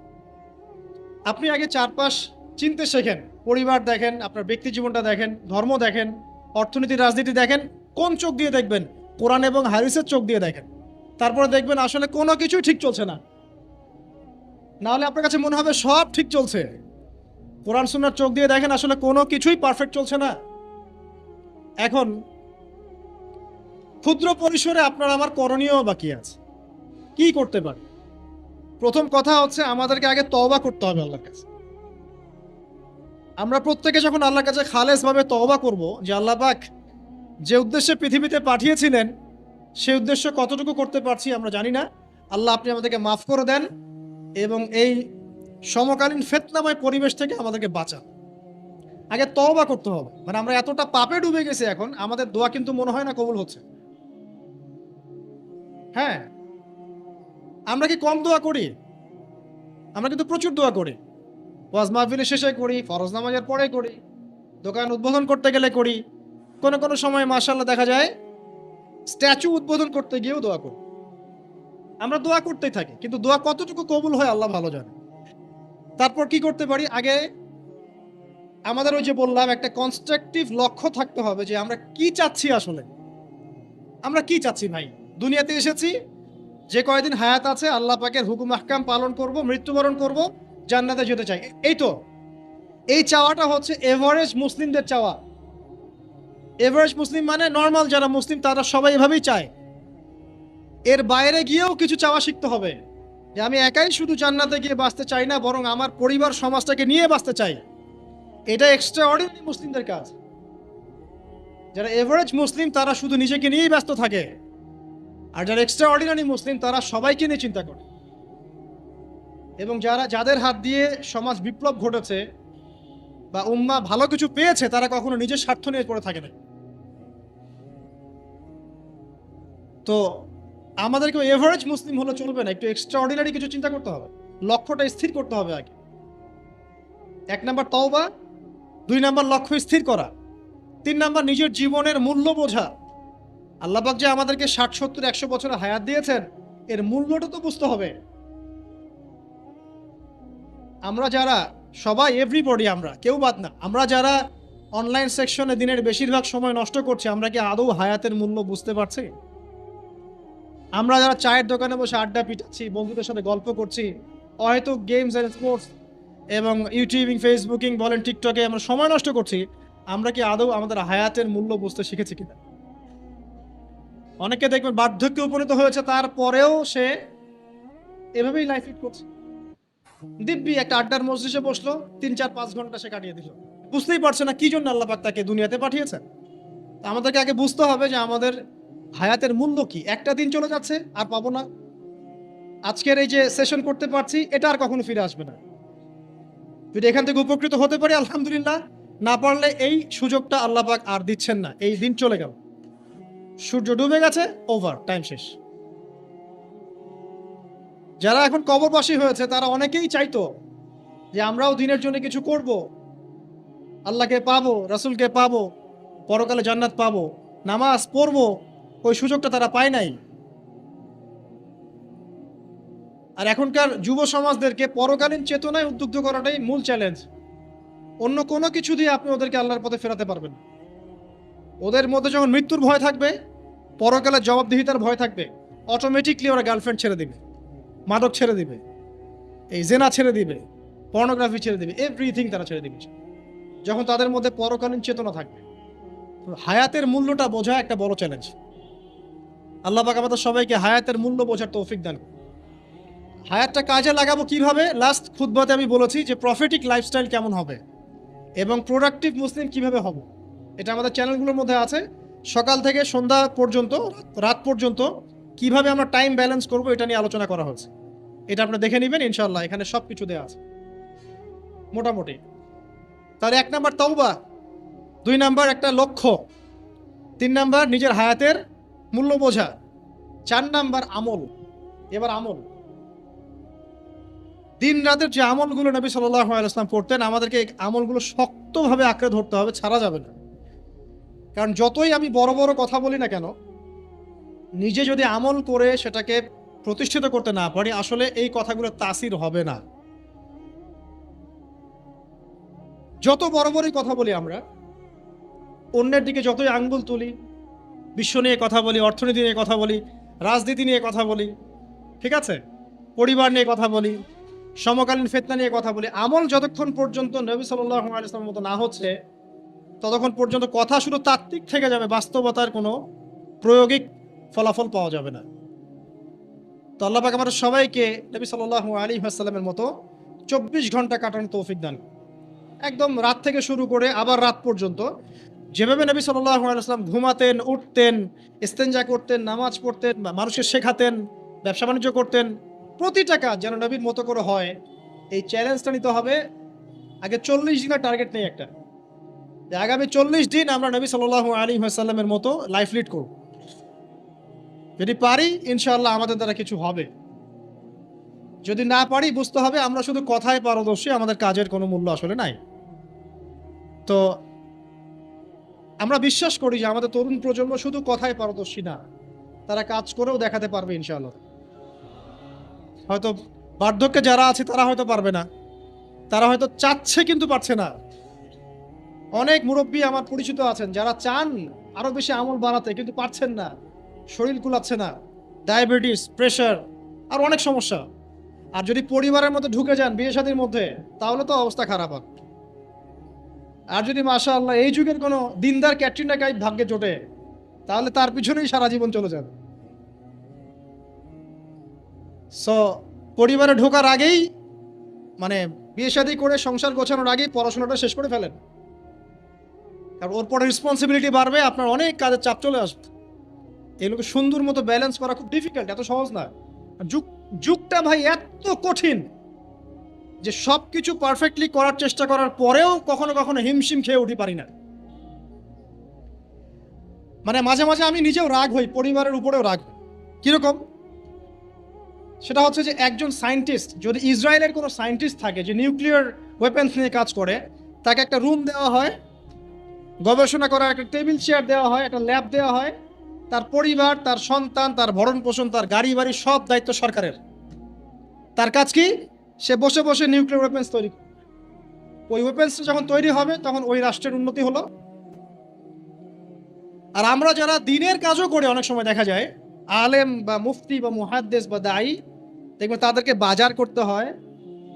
আপনি আগে চারপাশ চিনতে শেখেন, পরিবার দেখেন, আপনার ব্যক্তি জীবনটা দেখেন, ধর্ম দেখেন, অর্থনীতি রাজনীতি দেখেন। কোন চোখ দিয়ে দেখবেন? কোরআন এবং হাদিসের চোখ দিয়ে দেখেন। তারপরে দেখবেন আসলে কোনো কিছুই ঠিক চলছে না, না হলে আপনার কাছে মনে হবে সব ঠিক চলছে। কোরআন সুন্নাহর চোখ দিয়ে দেখেন, আসলে কোনো কিছুই পারফেক্ট চলছে না। এখন ক্ষুদ্র পরিসরে আপনার আমার করণীয় বাকি আছে। কি করতে পারে? প্রথম কথা হচ্ছে আমাদেরকে আগে তওবা করতে হবে আল্লাহর কাছে। আমরা প্রত্যেকে যখন আল্লাহর কাছে খালেসভাবে তওবা করব যে আল্লাহ পাক যে উদ্দেশ্যে পৃথিবীতে পাঠিয়েছিলেন সেই উদ্দেশ্য কতটুকু করতে পারছি আমরা জানি না, আল্লাহ আপনি আমাদেরকে মাফ করে দেন এবং এই সমকালীন ফিতনাময় পরিবেশ থেকে আমাদেরকে বাঁচান। আগে তওবা করতে হবে। আমরা এতটা পাপে ডুবে গেছি এখন, আমাদের দোয়া কিন্তু মনে হয় না কবুল হচ্ছে। হ্যাঁ, আমরা কি কম দোয়া করি? আমরা কিন্তু প্রচুর দোয়া করি। ওয়াজ মাহফিলের শেষে করি, ফরজ নামাজের পরে করি, দোকান উদ্বোধন করতে গেলে করি, কোনো কোনো সময় মাশাআল্লাহ দেখা যায় স্ট্যাচু উদ্বোধন করতে গিয়েও দোয়া করি। আমরা দোয়া করতেই থাকি, কিন্তু দোয়া কতটুকু কবুল হয় আল্লাহ ভালো জানে। তারপর কি করতে পারি? আগে আমাদের ওই যে বললাম একটা কনস্ট্রাকটিভ লক্ষ্য থাকতে হবে যে আমরা কি চাচ্ছি। আসলে আমরা কি চাচ্ছি? ভাই, দুনিয়াতে এসেছি, যে কয়দিন হায়াত আছে আল্লাহ পাকের হুকুম আহকাম পালন করব, মৃত্যুবরণ করব, জান্নাতে যেতে চাই। এই তো, এই চাওয়াটা হচ্ছে এভারেজ মুসলিমদের চাওয়া। এভারেজ মুসলিম মানে নর্মাল যারা মুসলিম তারা সবাই এভাবেই চায়। এর বাইরে গিয়েও কিছু চাওয়া শিখতে হবে যে আমি একাই শুধু জান্নাতে গিয়ে বাঁচতে চাই না, বরং আমার পরিবার সমাজটাকে নিয়ে বাঁচতে চাই। এটা এক্সট্রা অর্ডিনারি মুসলিমদের কাজ। যারা এভারেজ মুসলিম তারা শুধু নিজেকে নিয়েই ব্যস্ত থাকে, আর যারা এক্সট্রা অর্ডিনারি মুসলিম তারা সবাইকে নিয়ে চিন্তা করে। এবং যাদের হাত দিয়ে সমাজ বিপ্লব ঘটেছে বা উম্মাহ ভালো কিছু পেয়েছে, তারা কখনো নিজের স্বার্থ নিয়ে পড়ে থাকে না। তো আমাদেরকে এভারেজ মুসলিম হলে চলবে না, একটু এক্সট্রা অর্ডিনারি কিছু চিন্তা করতে হবে, লক্ষ্যটা স্থির করতে হবে আগে। 1 নাম্বার তওবা, 2 নাম্বার লক্ষ্য স্থির করা, 3 নাম্বার নিজের জীবনের মূল্য বোঝা। আল্লাহ পাক যে আমাদেরকে 60, 70, 100 বছরের হায়াত দিয়েছেন, এর মূল্যটা তো বুঝতে হবে। আমরা যারা সবাই, এভরিবডি, আমরা কেউ বাদ না, আমরা যারা অনলাইন সেকশনে দিনের বেশিরভাগ সময় নষ্ট করছি, আমরা কি আদৌ হায়াতের মূল্য বুঝতে পারছি? আমরা যারা চায়ের দোকানে বসে আড্ডা পিটাচ্ছি, বন্ধুদের সাথে গল্প করছি, হয়তো গেমস অ্যান্ড স্পোর্টস এবং ইউটিউবিং, ফেসবুকিং বলেন, টিকটকে আমরা সময় নষ্ট করছি, আমরা কি আদৌ আমাদের হায়াতের মূল্য বুঝতে শিখেছি কিনা? অনেকে দেখবেন বার্ধক্যে উপনীত হয়েছে, তারপরেও সে এভাবেই লাইফ লিড করছে। দিব্যি একটা আড্ডার মজলিসে বসলো, 3-4-5 ঘন্টা সে কাটিয়ে দিল, বুঝতেই পারছে না কি জন্য আল্লাহ পাক তাকে দুনিয়াতে পাঠিয়েছেন। আমাদেরকে আগে বুঝতে হবে যে আমাদের হায়াতের মূল্য কি। একটা দিন চলে যাচ্ছে, আর পাবো না। আজকের এই যে সেশন করতে পারছি, এটা আর কখনো ফিরে আসবে না। যদি এখান থেকে উপকৃত হতে পারি আলহামদুলিল্লাহ, না পারলে এই সুযোগটা আল্লাহ পাক আর দিচ্ছেন না। এই দিন চলে গেল, সূর্য ডুবে গেছে, ওভার, টাইম শেষ। যারা এখন কবরবাসী হয়েছে তারা অনেকেই চাইতো যে আমরাও দিনের জন্য কিছু করব, আল্লাহকে পাবো, রাসূলকে পাবো, পরকালে জান্নাত পাবো, নামাজ পড়বো। ওই সুযোগটা তারা পায় নাই। আর এখনকার যুব সমাজদেরকে পরকালীন চেতনায় উদ্বুদ্ধ করাটাই মূল চ্যালেঞ্জ। অন্য কোনো কিছু দিয়ে আপনি ওদেরকে আল্লাহর পথে ফেরাতে পারবেন না। ওদের মধ্যে যখন মৃত্যুর ভয় থাকবে, পরকালে জবাবদিহিতার ভয় থাকবে, অটোমেটিকলি ওরা গার্লফ্রেন্ড ছেড়ে দিবে, মাদক ছেড়ে দিবে, এই জেনা ছেড়ে দিবে, পর্নোগ্রাফি ছেড়ে দিবে, এভরিথিং তারা ছেড়ে দিবে যখন তাদের মধ্যে পরকালীন চেতনা থাকবে। হায়াতের মূল্যটা বোঝা একটা বড় চ্যালেঞ্জ। আল্লাহ পাক আমাদের সবাইকে হায়াতের মূল্য বোঝার তৌফিক দান করুন। হায়াতটা কাজে লাগাবো কিভাবে? লাস্ট খুতবাতে আমি বলেছি যে প্রফিটিক লাইফস্টাইল কেমন হবে এবং প্রোডাক্টিভ মুসলিম কিভাবে হব, এটা আমাদের চ্যানেলগুলোর মধ্যে আছে। সকাল থেকে সন্ধ্যা পর্যন্ত, রাত পর্যন্ত কিভাবে আমরা টাইম ব্যালেন্স করব, এটা নিয়ে আলোচনা করা হয়েছে। এটা আপনি দেখে নেবেন ইনশাআল্লাহ, এখানে সব কিছু দেওয়া আছে মোটামুটি। তাহলে 1 নাম্বার তওবা, 2 নাম্বার একটা লক্ষ্য, 3 নাম্বার নিজের হায়াতের মূল্য বোঝা, 4 নাম্বার আমল। এবার আমল, দিন রাতের যে আমলগুলো নবী সাল্লাল্লাহু আলাইহি ওয়াসাল্লাম করতেন, আমাদেরকে এই আমলগুলো শক্তভাবে আঁকড়ে ধরতে হবে, ছাড়া যাবে না। কারণ যতই আমি বড় বড় কথা বলি না কেন, নিজে যদি আমল করে সেটাকে প্রতিষ্ঠিত করতে না পারি, আসলে এই কথাগুলো তাসির হবে না। যত বড় বড়ই কথা বলি আমরা, অন্যের দিকে যতই আঙ্গুল তুলি, বিশ্ব নিয়ে কথা বলি, অর্থনীতি নিয়ে কথা বলি, রাজনীতি নিয়ে কথা বলি, ঠিক আছে, পরিবার নিয়ে কথা বলি, সমকালীন ফিতনা নিয়ে কথা বলি, আমল যতক্ষণ পর্যন্ত নবী সাল্লাল্লাহু আলাইহি ওয়াসাল্লামের মতো না হচ্ছে, ততক্ষণ পর্যন্ত কথা শুধু তাত্ত্বিক থেকে যাবে, বাস্তবতার কোনো প্রায়োগিক ফলাফল পাওয়া যাবে না। তো আল্লাহ পাক আমাদের সবাইকে নবী সাল্লাল্লাহু আলাইহি ওয়াসাল্লামের মতো 24 ঘন্টা কাটানোর তৌফিক দান। একদম রাত থেকে শুরু করে আবার রাত পর্যন্ত যেভাবে নবী সাল্লাল্লাহু আলাইহি ওয়াসাল্লাম ঘুমাতেন, উঠতেন, ইস্তেনজা করতেন, নামাজ পড়তেন, মানুষকে শেখাতেন, ব্যবসা বাণিজ্য করতেন, প্রতিটা কাজ যেন নবীর মতো করে হয়, এই চ্যালেঞ্জটা নিতে হবে। আগে 40 দিনের টার্গেট নেই একটা, যে আগামী 40 দিন আমরা নবী সাল্লাল্লাহু আলাইহি ওয়াসাল্লামের মতো লাইফ লিড করব। যদি পারি ইনশাআল্লাহ আমাদের দ্বারা কিছু হবে, যদি না পারি বুঝতে হবে আমরা শুধু কথায় পারদর্শী, আমাদের কাজের কোনো মূল্য আসলে নাই। তো আমরা বিশ্বাস করি যে আমাদের তরুণ প্রজন্ম শুধু কথায় পারদর্শী না, তারা কাজ করেও দেখাতে পারবে ইনশাআল্লাহ। হয়তো বার্ধক্যে যারা আছে তারা হয়তো পারবে না, তারা হয়তো চাচ্ছে কিন্তু পারছে না। অনেক মুরব্বী আমার পরিচিত আছেন যারা চান আরো বেশি আমল বাড়াতে, কিন্তু পারছেন না, শরীর কুলাচ্ছে না, ডায়াবেটিস, প্রেশার, আর অনেক সমস্যা। আর যদি পরিবারের মধ্যে ঢুকে যান, বিয়ে শাদীর মধ্যে, তাহলে তো অবস্থা খারাপ হবে। আর যদি মাশাআল্লাহ এই যুগের কোনো দিনদার ক্যাটরিনা কাইফ ভাগ্যে জোটে, তাহলে তার পিছনেই সারা জীবন চলে যাবে। সো পরিবারে ঢোকার আগেই, মানে বিয়ে শাদী করে সংসার গোছানোর আগেই পড়াশোনাটা শেষ করে ফেলেন, কারণ ওর পরে রেসপন্সিবিলিটি বাড়বে, আপনার অনেক কাজের চাপ চলে আসবে। এগুলোকে সুন্দর মতো ব্যালেন্স করা খুব ডিফিকাল্ট, এত সহজ না। যুগটা ভাই এত কঠিন যে সবকিছু পারফেক্টলি করার চেষ্টা করার পরেও কখনো কখনো হিমশিম খেয়ে উঠি পারি না। মানে মাঝে মাঝে আমি নিজেও রাগ হই, পরিবারের উপরেও রাগ। কিরকম? সেটা হচ্ছে যে একজন সায়েন্টিস্ট, যদি ইসরায়েলের কোনো সায়েন্টিস্ট থাকে যে নিউক্লিয়ার ওয়েপেন্স নিয়ে কাজ করে, তাকে একটা রুম দেওয়া হয়, গবেষণা করার একটা টেবিল চেয়ার দেওয়া হয়, একটা ল্যাব দেওয়া হয়, তার পরিবার, তার সন্তান, তার ভরণ পোষণ, তার গাড়ি বাড়ি, সব দায়িত্ব সরকারের। তার কাজ কি? সে বসে বসে নিউক্লিয়ার ওয়েপেন্স তৈরি। ওই ওয়েপেন্সটা যখন তৈরি হবে তখন ওই রাষ্ট্রের উন্নতি হলো। আর আমরা যারা দিনের কাজও করি, অনেক সময় দেখা যায় আলেম বা মুফতি বা মুহাদ্দিস বা দায়ী, দেখবেন তাদেরকে বাজার করতে হয়,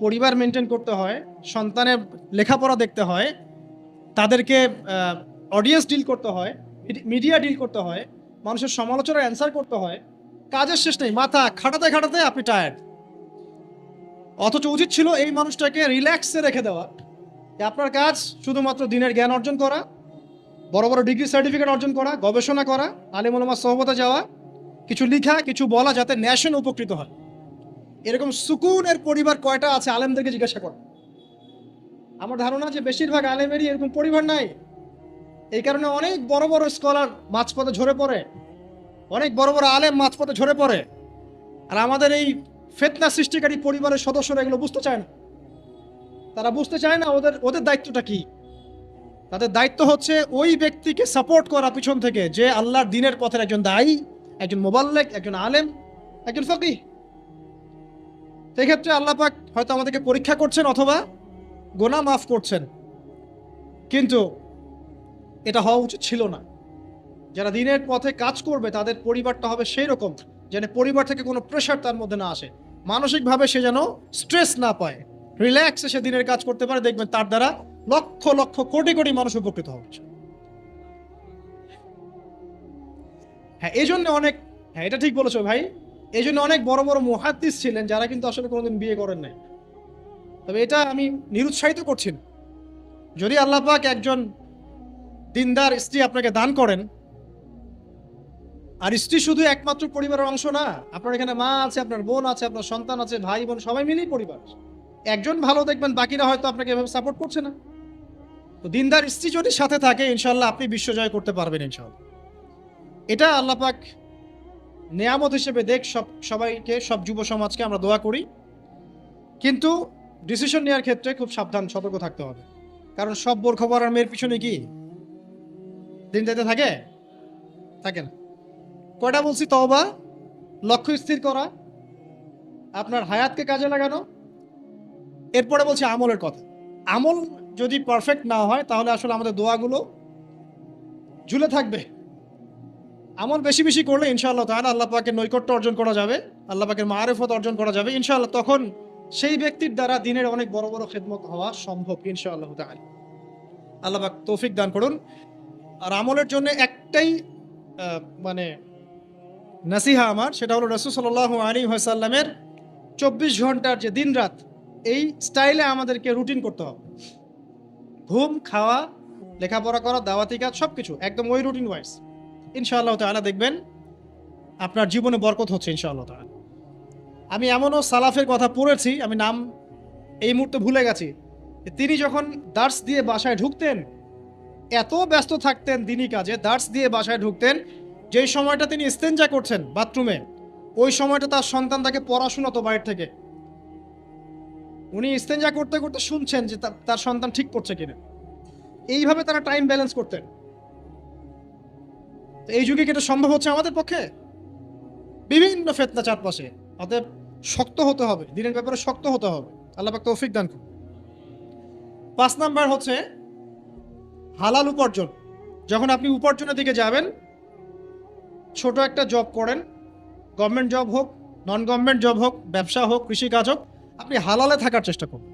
পরিবার মেনটেন করতে হয়, সন্তানের লেখাপড়া দেখতে হয়, তাদেরকে অডিয়েন্স ডিল করতে হয়, মিডিয়া ডিল করতে হয়, মানুষের সমালোচনার অ্যান্সার করতে হয়, কাজের শেষ নেই, মাথা খাটাতে খাটাতে আপনি টায়ার্ড। অথচ উচিত ছিল এই মানুষটাকে রিল্যাক্সে রেখে দেওয়া, যে আপনার কাজ শুধুমাত্র দিনের জ্ঞান অর্জন করা, বড় বড় ডিগ্রি সার্টিফিকেট অর্জন করা, গবেষণা করা, আলিম ওলামার সোহবতে যাওয়া, কিছু লিখা, কিছু বলা, যাতে ন্যাশন উপকৃত হয়। এরকম সুকুনের পরিবার কয়টা আছে আলেমদেরকে জিজ্ঞাসা করা। আমার ধারণা যে বেশিরভাগ আলেমেরই এরকম পরিবার নাই। এই কারণে অনেক বড় বড় স্কলার মাঝপথে ঝরে পড়ে, অনেক বড় বড় আলেম মাঝপথে ঝরে পড়ে, আর আমাদের এই ফিতনা সৃষ্টিকারী পরিবারের সদস্যরা এগুলো বুঝতে চায় না। তারা বুঝতে চায় না ওদের ওদের দায়িত্বটা কি। তাদের দায়িত্ব হচ্ছে ওই ব্যক্তিকে সাপোর্ট করা পিছন থেকে, যে আল্লাহর দ্বীনের পথের একজন দায়ী, একজন মুবাল্লিগ, একজন আলেম, একজন ফকিহ। সেক্ষেত্রে আল্লাহ পাক হয়তো আমাদেরকে পরীক্ষা করছেন অথবা গুনাহ মাফ করছেন, কিন্তু এটা হওয়া উচিত ছিল না। যারা দ্বীনের পথে কাজ করবে তাদের পরিবারটা হবে সেই রকম যেন পরিবার থেকে কোনো প্রেশার তার মধ্যে না আসে, মানসিকভাবে সে যেন স্ট্রেস না পায়, রিল্যাক্সে সে দিনের কাজ করতে পারে। দেখবেন তার দ্বারা লক্ষ লক্ষ কোটি কোটি মানুষ উপকৃত হচ্ছে। হ্যাঁ, এই জন্য অনেক, হ্যাঁ এটা ঠিক বলেছো ভাই, এই জন্য অনেক বড় বড় মুহাদ্দিস ছিলেন যারা কিন্তু আসলে কোনোদিন বিয়ে করেন নাই। তবে এটা আমি নিরুৎসাহিত করছি না। যদি আল্লাহ পাক একজন দিনদার স্ত্রী আপনাকে দান করেন, আর স্ত্রী শুধু একমাত্র পরিবারের অংশ না, আপনার এখানে মা আছে, আপনার বোন আছে, আপনার সন্তান আছে, ভাই বোন সবাই মিলেই পরিবার। একজন ভালো দেখবেন, বাকিরা হয়তো আপনাকে এভাবে সাপোর্ট করছে না। তো দিনদার স্ত্রী যদি সাথে থাকে, ইনশাল্লাহ আপনি বিশ্বজয় করতে পারবেন ইনশাল্লাহ। এটা আল্লাহ পাক নেয়ামত হিসেবে দেখ সবাইকে, সব যুব সমাজকে আমরা দোয়া করি। কিন্তু ডিসিশন নেওয়ার ক্ষেত্রে খুব সাবধান, সতর্ক থাকতে হবে। কারণ সব বোরখা পরার মেয়ের পিছনে কি দিন যেতে থাকে? থাকে না। কয়টা বলছি? তওবা, লক্ষ্য স্থির করা, আপনার হায়াতকে কাজে লাগানো। এরপরে বলছি আমলের কথা। আমল যদি পারফেক্ট না হয় তাহলে আসলে আমাদের দোয়াগুলো ঝুলে থাকবে। আমল বেশি বেশি করলে ইনশাআল্লাহ তাআলা আল্লাহ পাকের নৈকট্য অর্জন করা যাবে, আল্লাহ পাকের মারিফত অর্জন করা যাবে ইনশাআল্লাহ। তখন সেই ব্যক্তির দ্বারা দিনের অনেক বড় বড় খেদমত হওয়া সম্ভব ইনশাআল্লাহ তাআলা। আল্লাহ পাক তৌফিক দান করুন। আর আমলের জন্য একটাই মানে নাসিহা আমার, সেটা হলো রাসূল সাল্লাল্লাহু আলাইহি ওয়াসাল্লামের 24 ঘন্টার যে দিন রাত, এই স্টাইলে আমাদেরকে রুটিন করতে হবে। ঘুম, খাওয়া, লেখাপড়া করা, দাওয়াতি কাজ সবকিছু একদম ওই রুটিন ওয়াইজ। ইনশাআল্লাহ তাআলা দেখবেন আপনার জীবনে বরকত হচ্ছে ইনশাআল্লাহ তাআলা। আমি এমনও সালাফের কথা পড়েছি, আমি নাম এই মুহূর্তে ভুলে গেছি, তিনি যখন দার্স দিয়ে বাসায় ঢুকতেন, এত ব্যস্ত থাকতেন দিনী কাজে, দার্স দিয়ে বাসায় ঢুকতেন, যেই সময়টা তিনি ইস্তেঞ্জা করছেন বাথরুমে, ওই সময়টা তার সন্তান তাকে পড়াশোনা তো বাইরে থেকে, উনি ইস্তেঞ্জা করতে করতে শুনছেন যে তার সন্তান ঠিক করছে কিনা। এইভাবে তারা টাইম ব্যালেন্স করতেন। এই যুগে কি এটা সম্ভব হচ্ছে আমাদের পক্ষে? বিভিন্ন ফিতনা চারপাশে, অতএব শক্ত হতে হবে, দিনের ব্যাপারে শক্ত হতে হবে। আল্লাহ পাক তৌফিক দান করুন। 5 নাম্বার হচ্ছে হালাল উপার্জন। যখন আপনি উপার্জনের দিকে যাবেন, ছোট একটা জব করেন, গভর্নমেন্ট জব হোক, নন গভর্নমেন্ট জব হোক, ব্যবসা হোক, কৃষিকাজ হোক, আপনি হালালে থাকার চেষ্টা করুন।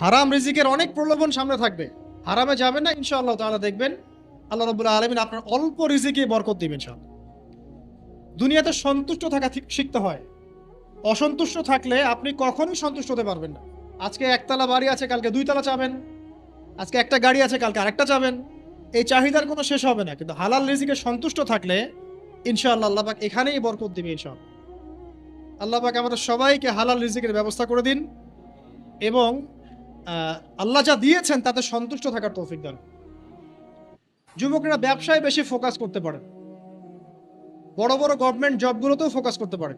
হারাম রিজিকের অনেক প্রলোভন সামনে থাকবে, হারামে যাবেন না, ইনশাআল্লাহ তাআলা দেখবেন আল্লাহ রাব্বুল আলামিন আপনার অল্প রিজিকে বরকত দিবেন ইনশাআল্লাহ। দুনিয়াতে সন্তুষ্ট থাকা শিখতে হয়। অসন্তুষ্ট থাকলে আপনি কখনোই সন্তুষ্ট হতে পারবেন না। আজকে একতলা বাড়ি আছে, কালকে 2 তলা চাবেন, আজকে একটা গাড়ি আছে, কালকে আরেকটা চাবেন। এই চাহিদার কোনো শেষ হবে না। কিন্তু হালাল রিজিকে সন্তুষ্ট থাকলে ইনশাআল্লাহ আল্লাহ পাক এখানেই বরকত দিবে ইনশাআল্লাহ। আল্লাহ পাক আমাদের সবাইকে হালাল রিজিকের ব্যবস্থা করে দিন এবং আল্লাহ যা দিয়েছেন তাতে সন্তুষ্ট থাকার তৌফিক দান। যুবকরা ব্যবসায় বেশি ফোকাস করতে পারেন, বড় বড় গভর্নমেন্ট জবগুলোতেও ফোকাস করতে পারেন,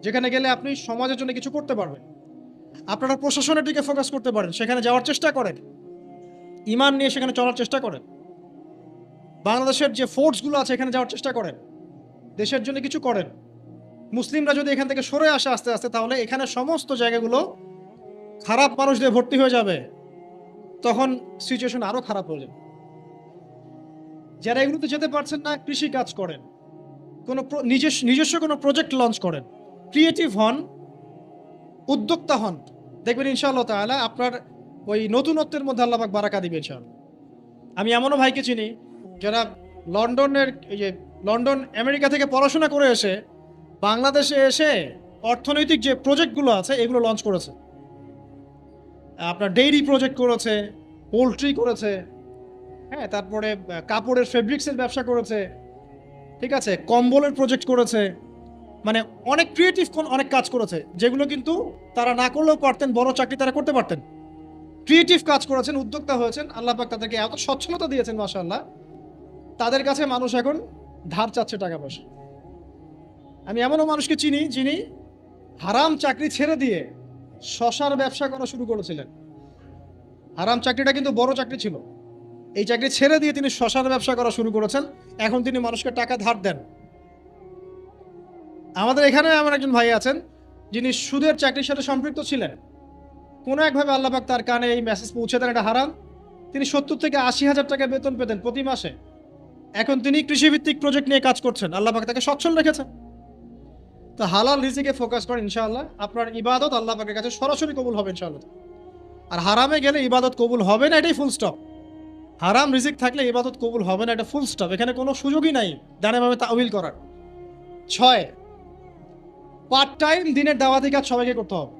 যেখানে গেলে আপনি সমাজের জন্য কিছু করতে পারবেন। আপনারা প্রশাসনের দিকে ফোকাস করতে পারেন, সেখানে যাওয়ার চেষ্টা করেন, ঈমান নিয়ে সেখানে চলার চেষ্টা করেন। বাংলাদেশের যে ফোর্সগুলো আছে এখানে যাওয়ার চেষ্টা করেন, দেশের জন্য কিছু করেন। মুসলিমরা যদি এখান থেকে সরে আসে আস্তে আস্তে, তাহলে এখানে সমস্ত জায়গাগুলো খারাপ মানুষ দিয়ে ভর্তি হয়ে যাবে, তখন সিচুয়েশন আরো খারাপ হয়ে যাবে। যারা এগুলোতে যেতে পারছেন না, কৃষি কাজ করেন, কোনো নিজস্ব কোনো প্রজেক্ট লঞ্চ করেন, ক্রিয়েটিভ হন, উদ্যোক্তা হন, দেখবেন ইনশাআল্লাহ তাআলা আপনার ওই নতুনত্বের মধ্যে আল্লাহ পাক বারাকা দিবেন ইনশাআল্লাহ। আমি এমনও ভাইকে চিনি যারা লন্ডন আমেরিকা থেকে পড়াশোনা করে এসে বাংলাদেশে এসে অর্থনৈতিক যে প্রজেক্টগুলো আছে এগুলো লঞ্চ করেছে। আপনার ডেইরি প্রজেক্ট করেছে, পোলট্রি করেছে, হ্যাঁ, তারপরে কাপড়ের ফেব্রিক্সের ব্যবসা করেছে, ঠিক আছে, কম্বলের প্রজেক্ট করেছে, মানে অনেক ক্রিয়েটিভ অনেক কাজ করেছে, যেগুলো কিন্তু তারা না করলেও পারতেন, বড় চাকরি তারা করতে পারতেন। ক্রিয়েটিভ কাজ করেছেন, উদ্যোক্তা হয়েছেন, আল্লাহ পাক তাদেরকে এত সচ্ছলতা দিয়েছেন মাশাআল্লাহ, তাদের কাছে মানুষ এখন ধার চাচ্ছে টাকা পয়সা। আমি এমনও মানুষকে চিনি যিনি হারাম চাকরি ছেড়ে দিয়ে শশার ব্যবসা করা শুরু করেছিলেন। হারাম চাকরিটা কিন্তু বড় চাকরি ছিল, এই চাকরি ছেড়ে দিয়ে তিনি শশার ব্যবসা করা শুরু করেছেন। এখন তিনি মানুষকে টাকা ধার দেন। আমাদের এখানে এমন একজন ভাই আছেন যিনি সুদের চাকরির সাথে সম্পৃক্ত ছিলেন। কোনো একভাবে আল্লাহ পাক তার কানে এই মেসেজ পৌঁছে দেন এটা হারাম। তিনি 70 থেকে 80 হাজার টাকা বেতন পেতেন প্রতি মাসে। এখন তিনি কৃষিভিত্তিক প্রজেক্ট নিয়ে কাজ করছেন, আল্লাহ পাক তাকে সচ্ছল রেখেছেন। তো হালাল রিজিকে ফোকাস করেন, ইনশাআল্লাহ আপনার ইবাদত আল্লাহ পাকের কাছে সরাসরি কবুল হবে ইনশাআল্লাহ। আর হারামে গেলে ইবাদত কবুল হবে না, এটাই ফুল স্টপ। হারাম রিজিক থাকলে ইবাদত কবুল হবে না, এটা ফুল স্টপ, এখানে কোনো সুযোগই নাই ডানেভাবে তাউইল করার। 6, পার্ট টাইম দিনের দাওয়াতি কাজ সবাইকে করতে হবে।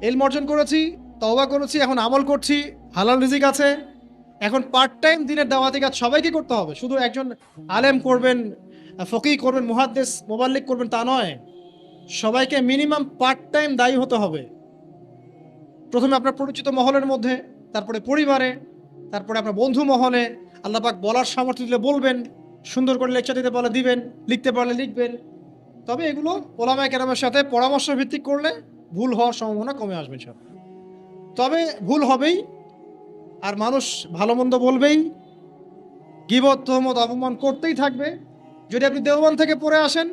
ইলম অর্জন করেছি, তওবা করেছি, এখন আমল করছি, হালাল রিজিক আছে, এখন পার্ট টাইম দিনের দাওয়াতি কাজ সবাইকে করতে হবে। শুধু একজন আলেম করবেন, ফকিহ করবেন, মুহাদ্দিস মুবাল্লিগ করবেন তা নয়, সবাইকে মিনিমাম পার্ট টাইম দায়ী হতে হবে। প্রথমে আপনার পরিচিত মহলের মধ্যে, তারপরে পরিবারে, তারপরে আপনার বন্ধু মহলে। আল্লাহ পাক বলার সামর্থ্য দিলে বলবেন, সুন্দর করে লেকচার দিতে বলে দিবেন, লিখতে পারলে লিখবেন। তবে এগুলো ওলামায়ে কেরামের সাথে পরামর্শ ভিত্তিক করলে ভুল হওয়ার সম্ভাবনা কমে আসবে সব। তবে ভুল হবেই, আর মানুষ ভালো মন্দ বলবেই, গীবত তোহমত অপমান করতেই থাকবে। যদি আপনি দেওবন্দ থেকে পড়ে আসেন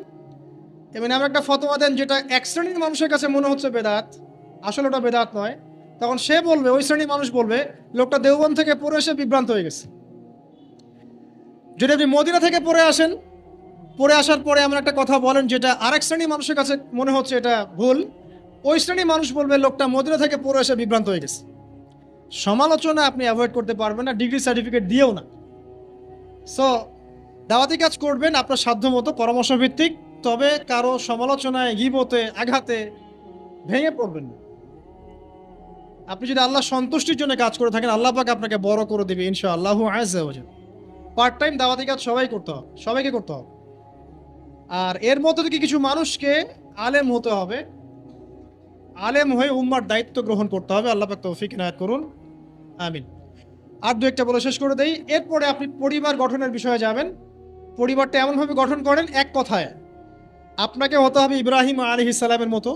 এবং এমন একটা ফতোয়া দেন যেটা এক শ্রেণীর মানুষের কাছে মনে হচ্ছে বেদাত, আসলে ওটা বেদাত নয়, তখন সে বলবে, ওই শ্রেণীর মানুষ বলবে লোকটা দেওবন্দ থেকে পড়ে এসে বিভ্রান্ত হয়ে গেছে। যদি আপনি মদিনা থেকে পড়ে আসেন, পড়ে আসার পরে এমন একটা কথা বলেন যেটা আরেক শ্রেণীর মানুষের কাছে মনে হচ্ছে এটা ভুল, ওই শ্রেণীর মানুষ বলবে লোকটা মদিনা থেকে পড়ে এসে বিভ্রান্ত হয়ে গেছে। সমালোচনা আপনি অ্যাভয়েড করতে পারবেন না, ডিগ্রি সার্টিফিকেট দিয়েও না। সো দাওয়াতি কাজ করবেন আপনার সাধ্য মতো, পরামর্শ ভিত্তিক, তবে কারো সমালোচনায়, গীবতে, আঘাতে ভেঙে পড়বেন না। আপনি যদি আল্লাহ সন্তুষ্টির জন্য কাজ করে থাকেন, আল্লাহ পাক আপনাকে বড় করে দেবে ইনশাআল্লাহু আযজা ওয়া জাল। পার্ট টাইম দাওয়াতি কাজ সবাইকে করতে হবে। আর এর মধ্যে থেকে কিছু মানুষকে আলেম হতে হবে, আলেম হয়ে উম্মার দায়িত্ব গ্রহণ করতে হবে। আল্লাহ পাক তৌফিক ইনায়াত করুন, আমিন। আর দু একটা বলে শেষ করে দেই। এরপরে আপনি পরিবার গঠনের বিষয়ে যাবেন। পরিবারটা এমনভাবে গঠন করেন, এক কথায় আপনাকে হতে হবে ইব্রাহিম আলাইহিস সালামের মতো,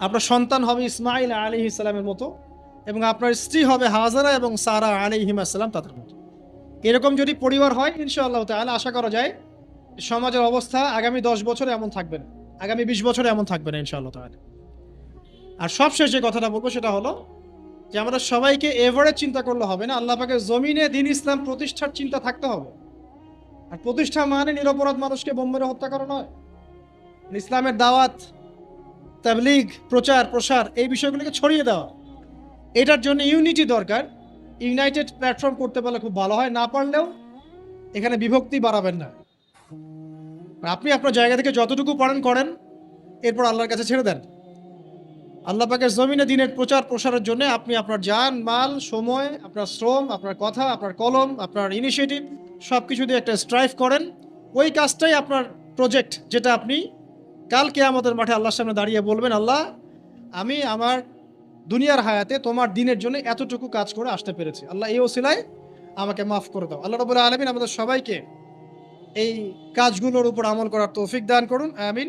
আপনার সন্তান হবে ইসমাইল আলাইহিস সালামের মতো, এবং আপনার স্ত্রী হবে হাজারা এবং সারা আলাইহিমা সালাম তাদের মতো। এরকম যদি পরিবার হয় ইনশাআল্লাহ তাআলা আশা করা যায় সমাজের অবস্থা আগামী 10 বছরে এমন থাকবে না, আগামী 20 বছরে এমন থাকবে না ইনশাআল্লাহ তাআলা। আর সবশেষ যে কথাটা বলবো সেটা হলো যে আমরা সবাইকে এভারেজ চিন্তা করলে হবে না, আল্লাহ পাকের জমিনে দ্বীন ইসলাম প্রতিষ্ঠার চিন্তা থাকতে হবে। আর প্রতিষ্ঠা মানে নিরপরাধ মানুষকে বোম মেরে হত্যা করা নয়। ইসলামের দাওয়াত, তাবলীগ, প্রচার প্রসার, এই বিষয়গুলোকে ছড়িয়ে দেওয়া, এটার জন্য ইউনিটি দরকার। ইউনাইটেড প্ল্যাটফর্ম করতে পারলে খুব ভালো হয়, না পারলেও এখানে বিভক্তি বাড়াবেন না। আপনি আপনার জায়গা থেকে যতটুকু পারেন করেন, এরপর আল্লাহর কাছে ছেড়ে দেন। আল্লাহ পাকের জমিনে দ্বীনের প্রচার প্রসারের জন্য আপনি আপনার জান, মাল, সময়, আপনার শ্রম, আপনার কথা, আপনার কলম, আপনার ইনিশিয়েটিভ সব কিছু দিয়ে একটা স্ট্রাইভ করেন। ওই কাজটাই আপনার প্রজেক্ট, যেটা আপনি কাল কিয়ামতের মাঠে আল্লাহর সামনে দাঁড়িয়ে বলবেন, আল্লাহ আমি আমার দুনিয়ার হায়াতে তোমার দ্বীনের জন্য এতটুকু কাজ করে আসতে পেরেছি, আল্লাহ এই ওসিলায় আমাকে মাফ করে দাও। আল্লাহ রাব্বুল আলামিন আমাদের সবাইকে এই কাজগুলোর উপর আমল করার তৌফিক দান করুন, আমিন।